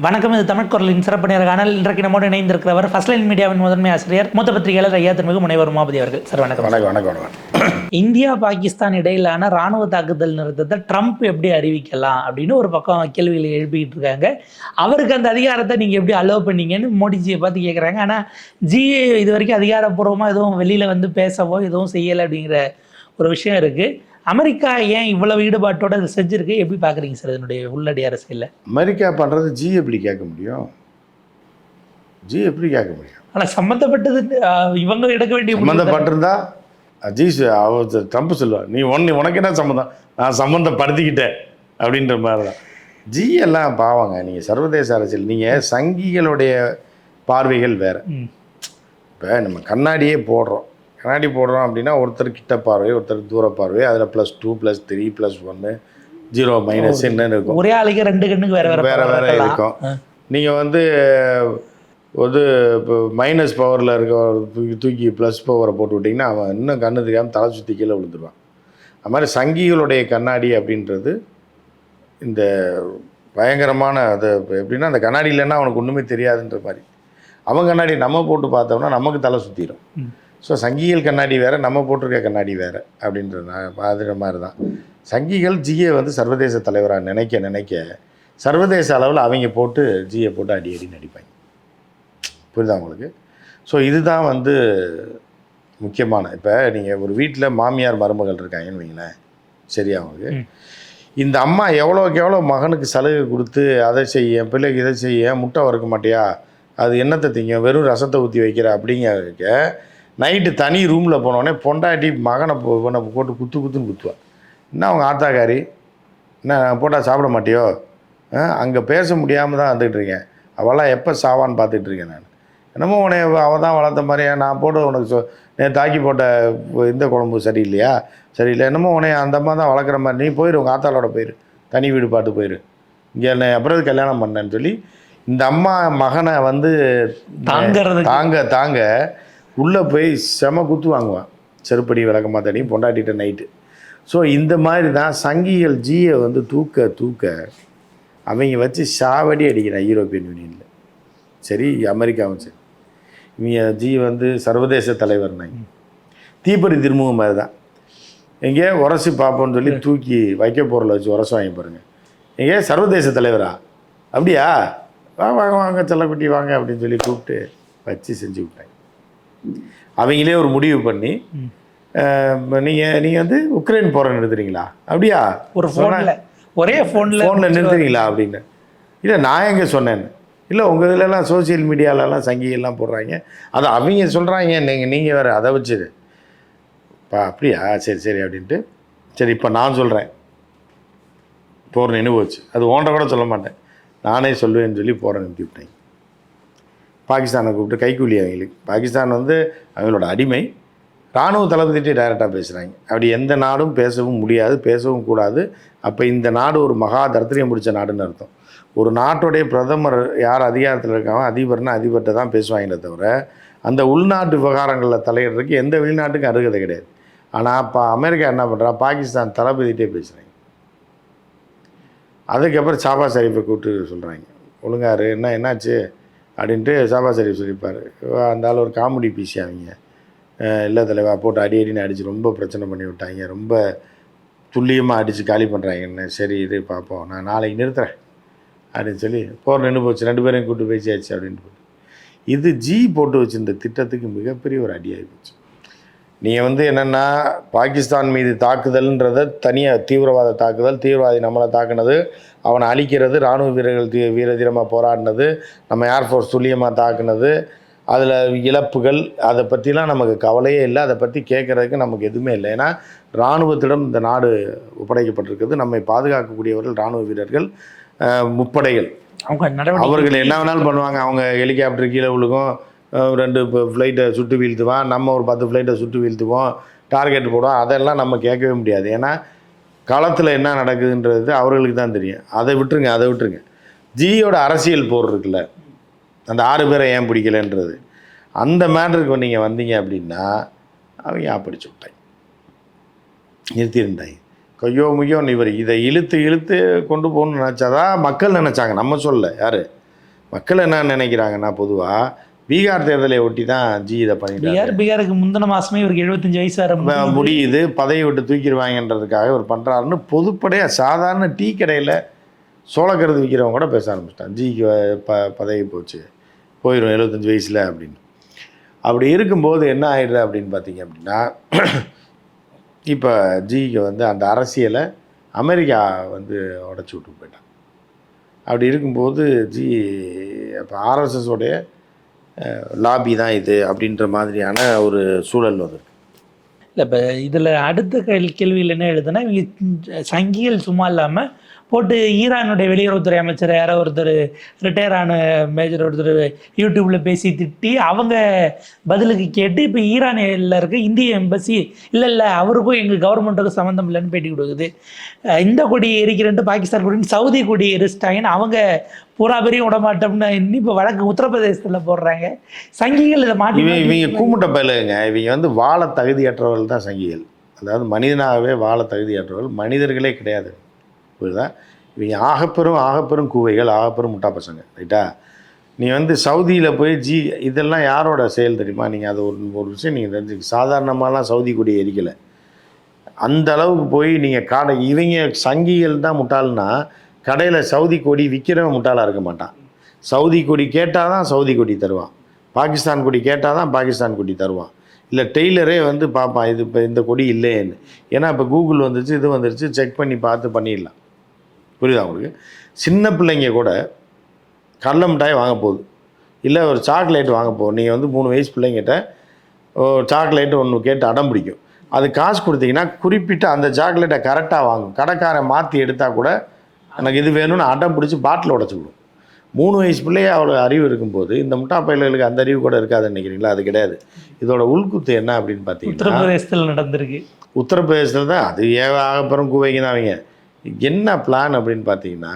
வணக்கம். இது தமிழ் குரலின் சிறப்பு நேர்காணல். இன்றைக்கு நம்மோடு இணைந்திருக்கிறவர் ஃபர்ஸ்ட் லைன் மீடியாவின் முதன்மை ஆசிரியர், மூத்த பத்திரிகையாளர் ஐயா திருமிகு முனைவர் உமாபதி அவர்கள். சார் வணக்கம். வணக்கம். இந்தியா பாகிஸ்தான் இடையிலான ராணுவ தாக்குதல் நிறுத்தத்தை ட்ரம்ப் எப்படி அறிவிக்கலாம் அப்படின்னு ஒரு பக்கம் கேள்விகளை எழுப்பிக்கிட்டு இருக்காங்க. அவருக்கு அந்த அதிகாரத்தை நீங்கள் எப்படி அலோவ் பண்ணீங்கன்னு மோடிஜியை பார்த்து கேட்குறாங்க. ஆனால் ஜிஏ இது வரைக்கும் அதிகாரப்பூர்வமாக எதுவும் வெளியில் வந்து பேசவோ எதுவும் செய்யலை அப்படிங்கிற ஒரு விஷயம் இருக்குது. அமெரிக்கா ஏன் இவ்வளவு ஈடுபாட்டோட அதை செஞ்சுருக்கு, எப்படி பார்க்குறீங்க சார் இதனுடைய உள்ளடி அரசியலில்? அமெரிக்கா பண்ணுறது ஜி எப்படி கேட்க முடியும்? ஜி எப்படி கேட்க முடியும்? ஆனால் சம்மந்தப்பட்டது இவங்க எடுக்க வேண்டிய சம்மந்தப்பட்டிருந்தா ஜி ட்ரம்ப் சொல்லுவார், நீ உனக்கு என்ன சம்மந்தம், நான் சம்மந்தப்படுத்திக்கிட்டேன் அப்படின்ற மாதிரி தான். ஜி எல்லாம் பாவாங்க. நீங்கள் சர்வதேச அரசியல், நீங்கள் சங்கிகளுடைய பார்வைகள் வேறு. இப்போ நம்ம கண்ணாடியே போடுறோம் அப்படின்னா ஒருத்தர் கிட்ட பார்வை, ஒருத்தர் தூர பார்வை, அதில் +2 +3 +1 0 மைனஸ் என்னன்னு இருக்கும். ஒரே ஆளுக்கு ரெண்டு கண்ணுக்கு வேறு இருக்கும். நீங்கள் வந்து இப்போ மைனஸ் பவரில் இருக்க தூக்கி ப்ளஸ் பவரை போட்டு விட்டிங்கன்னா அவன் இன்னும் கண்ணு தெரியாமல் தலை சுற்றி கீழே விழுந்துருவான். அது மாதிரி சங்கிகளுடைய கண்ணாடி அப்படின்றது இந்த பயங்கரமான அது எப்படின்னா, அந்த கண்ணாடி இல்லைன்னா அவனுக்கு ஒன்றுமே தெரியாதுன்ற மாதிரி. அவன் கண்ணாடி நம்ம போட்டு பார்த்தோம்னா நமக்கு தலை சுற்றிடும். ஸோ சங்கிகள் கண்ணாடி வேறு, நம்ம போட்டிருக்க கண்ணாடி வேறு அப்படின்றது அதுற மாதிரி தான். சங்கிகள் ஜியை வந்து சர்வதேச தலைவராக நினைக்க சர்வதேச அளவில் அவங்க போட்டு ஜியை போட்டு அடி நடிப்பாங்க. புரியுதா உங்களுக்கு? ஸோ இதுதான் வந்து முக்கியமான. இப்போ நீங்கள் ஒரு வீட்டில் மாமியார் மருமகள் இருக்காங்கன்னு வைங்களேன், சரியா? அவங்களுக்கு இந்த அம்மா எவ்வளோக்கு எவ்வளோ மகனுக்கு சலுகை கொடுத்து அதை செய்ய, பிள்ளைக்கு இதை செய்ய, முட்டை வறுக்க மாட்டியா, அது என்னத்தை திங்க, வெறும் ரசத்தை ஊற்றி வைக்கிற அப்படிங்க. நைட்டு தனி ரூமில் போனோடனே பொண்டாட்டி மகனை போட்டு குத்துன்னு குத்துவான். என்ன அவங்க ஆத்தாக்காரி, என்ன போட்டால் சாப்பிட மாட்டியோ, அங்கே பேச முடியாமல் தான் வந்துக்கிட்டு இருக்கேன், அவளாம் எப்போ சாவான்னு பார்த்துட்டு இருக்கேன் நான். என்னமோ உன்னை அவள் தான் வளர்த்த மாதிரியா, நான் போட்டு உனக்கு தாக்கி போட்ட இந்த குழம்பு சரியில்லையா, சரியில்லை, என்னமோ உன்னை அந்த அம்மா தான் வளர்க்குற மாதிரி, நீ போயிரு உங்கள் ஆத்தாளோட போயிரு, தனி வீடு பார்த்து போயிரு, இங்கே என்னை அப்புறம் கல்யாணம் பண்ணேன்னு சொல்லி இந்த அம்மா மகனை வந்து தாங்க உள்ளே போய் செம குத்து வாங்குவான், செருப்படி விளக்கமாக தடி பொண்டாட்டிட்ட நைட்டு. ஸோ இந்த மாதிரி தான் சங்கிகள் ஜியை வந்து தூக்க அவங்க வச்சு சாவடி அடிக்கிறான் யூரோப்பியன் யூனியனில், சரி அமெரிக்காவும் சரி. இவங்க ஜி வந்து சர்வதேச தலைவர்னாங்க, தீப்பொறி திருமுகம் மாதிரி தான். எங்கேயே உரசி பார்ப்போன்னு சொல்லி தூக்கி வைக்க பொருளை வச்சு உரச வாங்கி பாருங்கள். எங்கேயே சர்வதேச தலைவரா, அப்படியா, வாங்க செல்லக்குட்டி வாங்க அப்படின்னு சொல்லி கூப்பிட்டு வச்சு செஞ்சு விட்டாங்க. அவங்களே ஒரு முடிவு பண்ணி, நீங்கள் வந்து உக்ரைன் போகிற நிறுத்துறீங்களா, அப்படியா, ஒரு ஒரே ஃபோனில் நிறுத்துறீங்களா அப்படின்னு. இல்லை நான் எங்கே சொன்னேன்னு, இல்லை உங்கள் இதிலலாம் சோசியல் மீடியாலலாம் சங்கிகள்லாம் போடுறாங்க, அதை அவங்க சொல்கிறாங்க, நீங்கள் வேறு அதை வச்சுது அப்படியா, சரி அப்படின்ட்டு, சரி இப்போ நான் சொல்கிறேன், போர் நினைவு வச்சு அது ஓன்ற கூட சொல்ல மாட்டேன், நானே சொல்லுவேன்னு சொல்லி போரை நிறுத்தி விட்டேன். பாகிஸ்தானை கூப்பிட்டு கைக்கூலி அவங்களுக்கு. பாகிஸ்தான் வந்து அவங்களோட அடிமை. இராணுவ தளபதிட்டே டைரெக்டாக பேசுகிறாங்க. அப்படி எந்த நாடும் பேசவும் முடியாது, பேசவும் கூடாது. அப்போ இந்த நாடு ஒரு மகா தரித்திரியம் பிடிச்ச நாடுன்னு அர்த்தம். ஒரு நாட்டுடைய பிரதமர் யார் அதிகாரத்தில் இருக்காங்க, அதிபர்னா அதிபர்கிட்ட தான் பேசுவாங்களே தவிர அந்த உள்நாட்டு விவகாரங்களில் தலையிடுறதுக்கு எந்த வெளிநாட்டுக்கும் அருகதை கிடையாது. ஆனால் இப்போ அமெரிக்கா என்ன பண்ணுறா, பாகிஸ்தான் தளபதிட்டே பேசுகிறாங்க. அதுக்கப்புறம் ஷாபாஸ் ஷரீஃபை கூப்பிட்டு சொல்கிறாங்க, ஒழுங்காரு என்னாச்சு அப்படின்ட்டு ஷாபாஸ் ஷரீஃப் சொல்லியிருப்பார். அந்த ஆள் ஒரு காமெடி பீஸி அவங்க, இல்லை தலைவா போட்டு அடின்னு அடித்து ரொம்ப பிரச்சனை பண்ணி விட்டாங்க, ரொம்ப துல்லியமாக அடித்து காலி பண்ணுறாங்கன்னு. சரி இது பார்ப்போம், நான் நாளைக்கு நிறுத்துறேன் அப்படின்னு சொல்லி போர் நின்று போச்சு, 2 பேரையும் கூப்பிட்டு பேசியாச்சு அப்படின்ட்டு போட்டு. இது ஜி போட்டு வச்சுருந்த திட்டத்துக்கு மிகப்பெரிய ஒரு அடியாகி போச்சு. நீங்கள் வந்து என்னென்னா, பாகிஸ்தான் மீது தாக்குதல்ன்றதை தனியாக தீவிரவாத தாக்குதல், தீவிரவாதி நம்மளை தாக்குனது, அவனை அழிக்கிறது, இராணுவ வீரர்கள் வீரதீரமாக போராடினது, நம்ம ஏர்ஃபோர்ஸ் துல்லியமாக தாக்குனது, அதில் இழப்புகள், அதை பற்றிலாம் நமக்கு கவலையே இல்லை, அதை பற்றி கேட்குறதுக்கு நமக்கு எதுவுமே இல்லை. ஏன்னா இராணுவத்திடம் இந்த நாடு ஒப்படைக்கப்பட்டிருக்கிறது. நம்மை பாதுகாக்கக்கூடியவர்கள் இராணுவ வீரர்கள், முப்படைகள். அவர்கள் என்ன வேணாலும் பண்ணுவாங்க. அவங்க ஹெலிகாப்டர் கீழே விழுகும், 2 ஃப்ளைட்டை சுட்டு வீழ்த்துவான், நம்ம ஒரு 10 ஃப்ளைட்டை சுட்டு வீழ்த்துவோம், டார்கெட் போடுவோம். அதெல்லாம் நம்ம கேட்கவே முடியாது. ஏன்னா களத்தில் என்ன நடக்குதுன்றது அவர்களுக்கு தான் தெரியும். அதை விட்டுருங்க. ஜியோட அரசியல் போர் இருக்குல்ல, அந்த 6 பேரை ஏன் பிடிக்கலைன்றது, அந்த மேட்டருக்கு நீங்கள் வந்தீங்க அப்படின்னா அவங்க பிடிச்சி விட்டாங்க, நிறுத்திருந்தாங்க. கொய்யோ இவர் இதை இழுத்து கொண்டு போகணும்னு நினச்சாதான் மக்கள் நினச்சாங்க. நம்ம சொல்ல யார், மக்கள் என்ன நினைக்கிறாங்கன்னா பொதுவாக பீகார் தேர்தலை ஒட்டி தான் ஜி இதை பண்ணிட்டாரு. பீகாருக்கு முந்தின மாதமே இவருக்கு 75 வயசு வர முடியுது, பதவி விட்டு தூக்கிடுவாங்கன்றதுக்காக இவர் பண்ணுறாருன்னு பொதுப்படையாக சாதாரண டீ கடையில் சோளக்கருது விற்கிறவங்க கூட பேச ஆரம்பிச்சிட்டான். ஜிக்கு பதவி போயிடும் 75 வயசில் அப்படின்னு. அப்படி இருக்கும்போது என்ன ஆயிடுது அப்படின்னு பார்த்தீங்க அப்படின்னா, இப்போ ஜிக்கு வந்து அந்த அரசியலை அமெரிக்கா வந்து உடச்சி விட்டு போயிட்டான். அப்படி இருக்கும்போது ஜி இப்போ ஆர்எஸ்எஸோடைய லாபி தான் இது அப்படின்ற மாதிரியான ஒரு சூழல் வந்து. இல்லை இப்போ இதில் அடுத்த கேள்வியில் என்ன எழுதுனா, இவங்க சங்கிகள் சும்மா இல்லாமல் போட்டு ஈரானுடைய வெளியுறவுத்துறை அமைச்சர் யாரோ ஒருத்தர் ரிட்டையர் ஆன மேஜர் ஒருத்தர் யூடியூப்பில் பேசி திட்டி அவங்க பதிலுக்கு கேட்டு இப்போ ஈரானில் இருக்க இந்திய எம்பசி இல்லை அவருக்கும் எங்கள் கவர்மெண்ட்டுக்கும் சம்மந்தம் இல்லைன்னு பேட்டி கொடுக்குது. இந்த கொடி எரிக்கிறேன்ட்டு பாகிஸ்தான் கொடி சவுதி கொடி எரிச்சிட்டாங்கன்னு அவங்க பூரா பெரிய விடமாட்டோம்னு இன்னும் இப்போ வழக்கு உத்தரப்பிரதேசத்தில் போடுறாங்க. சங்கிகள் இதை மாட்டி இவங்க கூமுட்ட பயிலுங்க. இவங்க வந்து வாழ தகுதியற்றவர்கள் தான் சங்கிகள். அதாவது மனிதனாகவே வாழ தகுதியற்றவர்கள் மனிதர்களே கிடையாது. புரியுதா? இவங்க ஆகப்பெரும் கூவைகள், ஆகப்பெரும் முட்டா பசங்க. ரைட்டா? நீ வந்து சவுதியில் போய் இதெல்லாம் யாரோட செயல் தெரியுமா? நீங்கள் அது ஒரு விஷயம் நீங்கள் தெரிஞ்சுக்க. சாதாரணமாலாம் சவுதி கொடி எரிக்கலை. அந்த அளவுக்கு போய் நீங்கள் இவங்க சங்கிகள் தான் முட்டாள்னா, கடையில் சவுதி கொடி விற்கிறவன் முட்டாளாக இருக்க மாட்டான். சவுதி கொடி கேட்டால் தான் சவுதி கொடி தருவான், பாகிஸ்தான் கொடி கேட்டால் தான் பாகிஸ்தான் கொடி தருவான். இல்லை டெய்லரே வந்து பார்ப்பான் இது இப்போ இந்த கொடி இல்லைன்னு. ஏன்னா இப்போ கூகுள் வந்துருச்சு, இது வந்துருச்சு, செக் பண்ணி பார்த்து பண்ணிடலாம். புரியுதா உங்களுக்கு? சின்ன பிள்ளைங்க கூட கடல மிட்டாய் வாங்க போகுது, இல்லை ஒரு சாக்லேட் வாங்க போகுது. நீங்கள் வந்து 3 வயசு பிள்ளைங்கிட்ட சாக்லேட்டு ஒன்று கேட்டு அடம் பிடிக்கும். அது காசு கொடுத்தீங்கன்னா குறிப்பிட்டு அந்த சாக்லேட்டை கரெக்டாக வாங்கும். கடைக்காரன் மாற்றி எடுத்தால் கூட எனக்கு இது வேணும்னு அடம் பிடிச்சி பாட்டில் உடச்சி விடும். 3 வயசு பிள்ளையே அவ்வளோ அறிவு இருக்கும்போது இந்த முட்டா பயிர்களுக்கு அந்த அறிவு கூட இருக்காதுன்னு நினைக்கிறீங்களா? அது கிடையாது. இதோட உள்குத்து என்ன அப்படின்னு பார்த்தீங்கன்னா, உத்தரப்பிரதேசத்தில் நடந்திருக்கு. உத்தரப்பிரதேசத்தில் தான் அது ஆகப்பெரும் கூவைங்க தான். அவங்க என்ன பிளான் அப்படின்னு பார்த்தீங்கன்னா,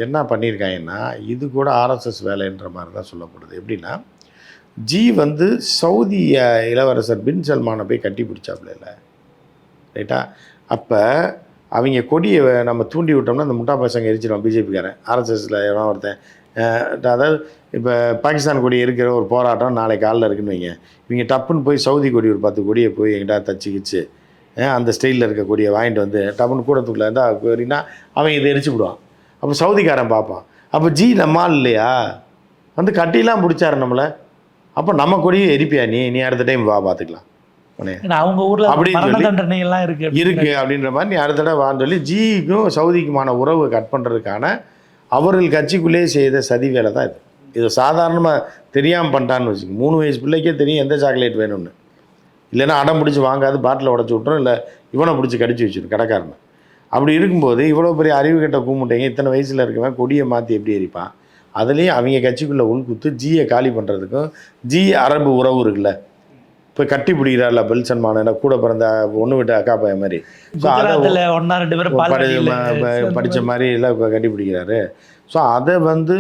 என்ன பண்ணியிருக்காங்கன்னா, இது கூட ஆர்எஸ்எஸ் வேலைன்ற மாதிரி தான் சொல்லப்படுது. எப்படின்னா, ஜி வந்து சவுதி இளவரசர் பின் சல்மானை போய் கட்டி பிடிச்சாப்புல இல்லை, ரைட்டா? அப்போ அவங்க கொடியை நம்ம தூண்டி விட்டோம்னா அந்த முட்டா பசங்க எரிச்சிடுவான் பிஜேபிக்காரன். ஆர்எஸ்எஸில் எவனோ ஒருத்தன் அதாவது இப்போ பாகிஸ்தான் கொடி இருக்கிற ஒரு போராட்டம் நாளைக்கு காலில் இருக்குன்னு வைங்க, இவங்க டப்புன்னு போய் சவுதி கொடி ஒரு 10 கொடியை போய் எங்கிட்ட தச்சுக்கிச்சு அந்த ஸ்டைலில் இருக்க கொடியை வாங்கிட்டு வந்து டப்புன்னு கூடத்துக்குள்ள இருந்தால் அப்படின்னா அவன் இதை எரிச்சு விடுவான். அப்போ சவுதிக்காரன் பார்ப்பான், அப்போ ஜி நம்மால் இல்லையா வந்து கட்டிலாம் பிடிச்சாரு நம்மளை, அப்போ நம்ம கொடியை எரிப்பியா நீ அடுத்த டைம் வா பார்த்துக்கலாம் அவங்க ஊரில் அப்படின்னு தண்டனை எல்லாம் இருக்கு அப்படின்ற மாதிரி நீ அடுத்த தடவை வான்னு சொல்லி ஜிக்கும் சவுதிக்குமான உறவு கட் பண்ணுறதுக்கான அவர்கள் கட்சிக்குள்ளேயே செய்த சதி வேலை தான் இது. இது சாதாரணமாக தெரியாமல் பண்ணிட்டான்னு வச்சுக்கோங்க. 3 வயசு பிள்ளைக்கே தெரியும் எந்த சாக்லேட் வேணும்னு. இல்லைன்னா அடம் பிடிச்சி வாங்காது பாட்டில் உடச்சி விட்ரும், இல்லை இவனை பிடிச்சி கடிச்சு வச்சிடும் கடைக்காரனை. அப்படி இருக்கும்போது இவ்வளோ பெரிய அறிவு கட்ட கூமுட்டைங்க இத்தனை வயசில் இருக்கவன் கொடியை மாற்றி எப்படி எரிப்பான்? அதுலேயும் அவங்க கட்சிக்குள்ளே உள்குத்து ஜியை காலி பண்ணுறதுக்கும் ஜி அரபு உறவு இருக்குல்ல, இப்போ கட்டி பிடிக்கிறார்ல பெல் சல்மான் கூட பிறந்த ஒன்று விட்ட அக்கா பையன் மாதிரி படித்த மாதிரி எல்லாம் கட்டி பிடிக்கிறாரு. ஸோ அதை வந்து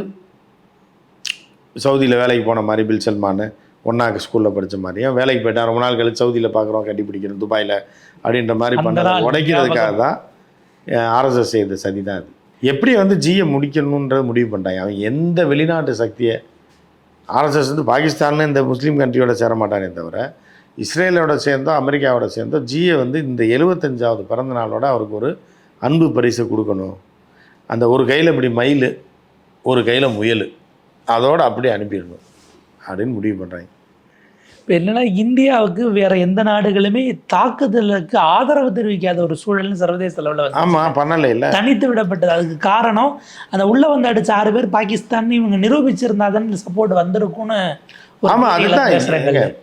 சவுதியில் வேலைக்கு போன மாதிரி பில் சல்மான் ஒன்றாக்கு ஸ்கூலில் படித்த மாதிரியும் வேலைக்கு போயிட்டான், ரொம்ப நாள் கழிச்சு சவுதியில் பார்க்குறோம் கட்டி பிடிக்கிறோம் துபாயில் அப்படின்ற மாதிரி பண்ணுற உடைக்கிறதுக்காக தான் ஆர்எஸ்எஸ் செய்த சதி தான் அது. எப்படி வந்து ஜியை முடிக்கணுன்றது முடிவு பண்ணிட்டாங்க. அவங்க எந்த வெளிநாட்டு சக்தியை ஆர்எஸ்எஸ் வந்து பாகிஸ்தான் இந்த முஸ்லீம் கண்ட்ரியோட சேர மாட்டானே தவிர இஸ்ரேலோட சேர்ந்தோ அமெரிக்காவோட சேர்ந்தோ ஜியை வந்து இந்த 75வது பிறந்த நாளோட அவருக்கு ஒரு அன்பு பரிசு கொடுக்கணும். அந்த ஒரு கையில் இப்படி மயில் ஒரு கையில் முயல் அதோடு அப்படியே அனுப்பிடணும் அப்படின்னு முடிவு பண்ணுறாங்க. இப்போ என்னென்னா இந்தியாவுக்கு வேறு எந்த நாடுகளுமே தாக்குதலுக்கு ஆதரவு தெரிவிக்காத ஒரு சூழல்னு சர்வதேச அளவில் ஆமாம் பண்ணலை இல்லை தனித்து விடப்பட்டது. அதுக்கு காரணம் அந்த உள்ளே வந்து அடித்த 6 பேர் பாகிஸ்தான் இவங்க நிரூபிச்சிருந்தா தான் சப்போர்ட் வந்திருக்கும்னு. ஆமாம் அதுதான்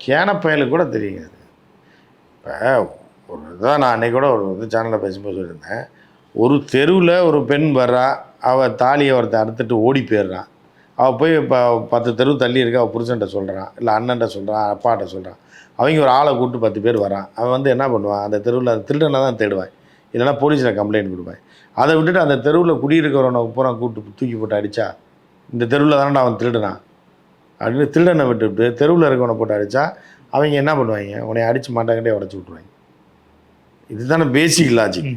கேன பயலுக்கு கூட தெரியுங்க. இப்போ ஒரு இதான் நான் அன்றைக்கி கூட ஒரு சேனலில் பேசும்போது சொல்லியிருந்தேன், ஒரு தெருவில் ஒரு பெண் வர்றா, அவள் தாலியை ஒருத்தன் அறுத்துட்டு ஓடி போயிடுறான். அவள் போய் இப்போ 10 தெரு தள்ளி இருக்க அவள் புருஷன்ட்ட சொல்கிறான், இல்லை அண்ணன்ட்ட சொல்கிறான், அப்பாட்ட சொல்கிறான். அவங்க ஒரு ஆளை கூப்பிட்டு 10 பேர் வரான். அவன் வந்து என்ன பண்ணுவான், அந்த தெருவில் அந்த திருடனை தான் தேடுவான், இல்லைனா போலீஸில் கம்ப்ளைண்ட் கொடுப்பான். அதை விட்டுட்டு அந்த தெருவில் குடியிருக்கிறவனை பூரா கூப்பிட்டு தூக்கி போட்டு அடித்தா, இந்த தெருவில் தானே அவன் திருடுனான் அப்படின்னு திருடனை விட்டுவிட்டு தெருவில் இருக்கவனை போட்டு அடித்தா அவங்க என்ன பண்ணுவாங்க, உன்னை அடித்து மாட்டாங்கிட்டே உடச்சி விட்ருவாங்க. இதுதானே பேசிக் லாஜிக்.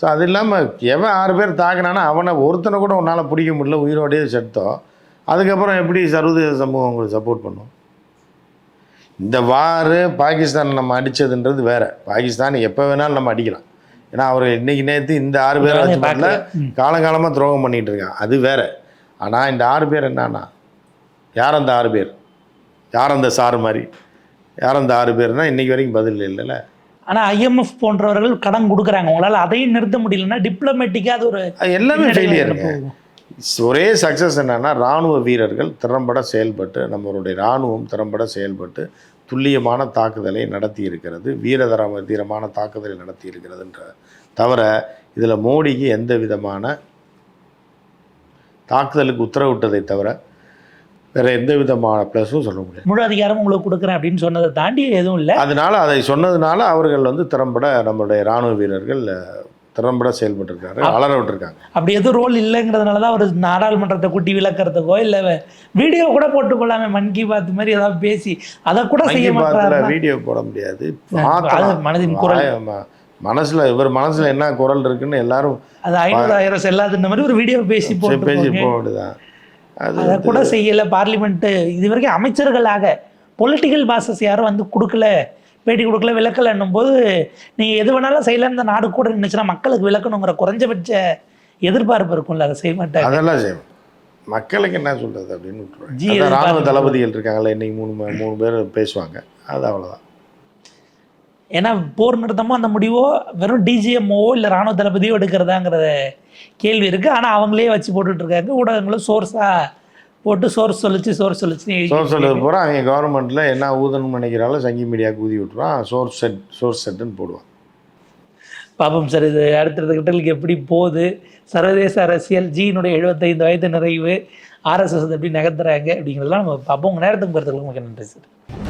ஸோ அது இல்லாமல் எவன் 6 பேர் தாக்கினானா அவனை ஒருத்தனை கூட உன்னால் பிடிக்க முடியல, உயிரோடையே செத்தோம். அதுக்கப்புறம் எப்படி சர்வதேச சமூகம் உங்களுக்கு சப்போர்ட் பண்ணும்? இந்த வார் பாகிஸ்தான் நம்ம அடித்ததுன்றது வேறு. பாகிஸ்தான் எப்போ வேணாலும் நம்ம அடிக்கலாம். ஏன்னா அவர் இன்றைக்கி நேற்று இந்த 6 பேரை வச்சு பண்ணல, காலங்காலமாக துரோகம் பண்ணிகிட்டு இருக்கான், அது வேறு. ஆனால் இந்த 6 பேர் என்னன்னா, யார் அந்த 6 பேர்? யார் அந்த சார் மாதிரி? யார் அந்த 6 பேர்னால் இன்றைக்கி வரைக்கும் பதில் இல்லைல்ல. ஆனால் IMF போன்றவர்கள் கடன் கொடுக்குறாங்க, உங்களால் அதையும் நிறுத்த முடியலன்னா டிப்ளமேட்டிக்காக அது ஒரு எல்லாமே ஃபெயிலியருங்க. ஒரே சக்ஸஸ் என்னென்னா, இராணுவ வீரர்கள் திறம்பட செயல்பட்டு, நம்மளுடைய இராணுவம் திறம்பட செயல்பட்டு துல்லியமான தாக்குதலை நடத்தி இருக்கிறது, தீரமான தாக்குதலை நடத்தி இருக்கிறதுன்ற தவிர இதில் மோடிக்கு எந்த விதமான தாக்குதலுக்கு உத்தரவிட்டதை தவிர வேறு எந்த விதமான ப்ளஸும் சொல்ல முடியாது. முழு அதிகாரம் உங்களுக்கு கொடுக்குறேன் அப்படின்னு சொன்னதை தாண்டி எதுவும் இல்லை. அதனால் அதை சொன்னதுனால அவர்கள் திறம்பட நம்மளுடைய இராணுவ வீரர்கள் திறம்பட செயல்பட்டுருக்காங்க, வளர விட்டுருக்காங்க. அப்படி எதுவும் ரோல் இல்லைங்கிறதுனால தான் ஒரு நாடாளுமன்றத்தை கூட்டி விளக்கிறதுக்கோ இல்லை வீடியோ கூட போட்டு போடலாமே, மன் கி பாத் மாதிரி ஏதாவது பேசி அதை கூட செய்ய மாட்டாங்க. வீடியோ போட முடியாது, மனதின் குரல் இவர் மனசில் என்ன குரல் இருக்குன்னு எல்லாரும் அது 500,000 செல்லாதுன்ற மாதிரி ஒரு வீடியோ பேசி போடுதான். அதை கூட செய்யலை. பார்லிமெண்ட்டு இது வரைக்கும் அமைச்சர்களாக பொலிட்டிக்கல் பாசஸ் யாரும் கொடுக்கல, பேட்டி கொடுக்கல, விளக்கலைன்னும் போது நீங்கள் எது வேணாலும் செய்யலாம், இந்த நாடு கூட இருந்துச்சுன்னா மக்களுக்கு விளக்கணுங்கிற குறைஞ்சபட்ச எதிர்பார்ப்பு இருக்கும்ல, அதை செய்ய மாட்டாங்க. அதெல்லாம் செய்வோம். மக்களுக்கு என்ன சொல்கிறது அப்படின்னு விட்டுருவாங்க. ராணுவ தளபதிகள் இருக்காங்களே, இன்றைக்கி 3 பேர் பேசுவாங்க, அது அவ்வளோதான். ஏன்னா போர் நிறுத்தமோ அந்த முடிவோ வெறும் DGMஓ இல்லை ராணுவ தளபதியோ எடுக்கிறதாங்கிறத கேள்வி இருக்குது. ஆனால் அவங்களே வச்சு போட்டுட்ருக்காங்க, ஊடகங்களும் சோர்ஸாக போட்டு சோர்ஸ் சொல்லுது பூரா அவங்க கவர்மெண்ட்டில் என்ன ஊதணும்னு நினைக்கிறாலும் சங்கி மீடியாவுக்கு ஊதி விட்டுருவான், சோர்ஸ் செட்டுன்னு போடுவான். பாப்போம் சார், இது அடுத்தடுத்த கட்டங்களுக்கு எப்படி போகுது, சர்வதேச அரசியல், ஜியினுடைய 75 வயது நிறைவு, RSS எப்படி நகர்த்துறாங்க அப்படிங்கிறதெல்லாம் நம்ம பார்ப்போம். உங்கள் நேரத்துக்கு பொறுத்தவரைக்கும் மிக நன்றி சார்.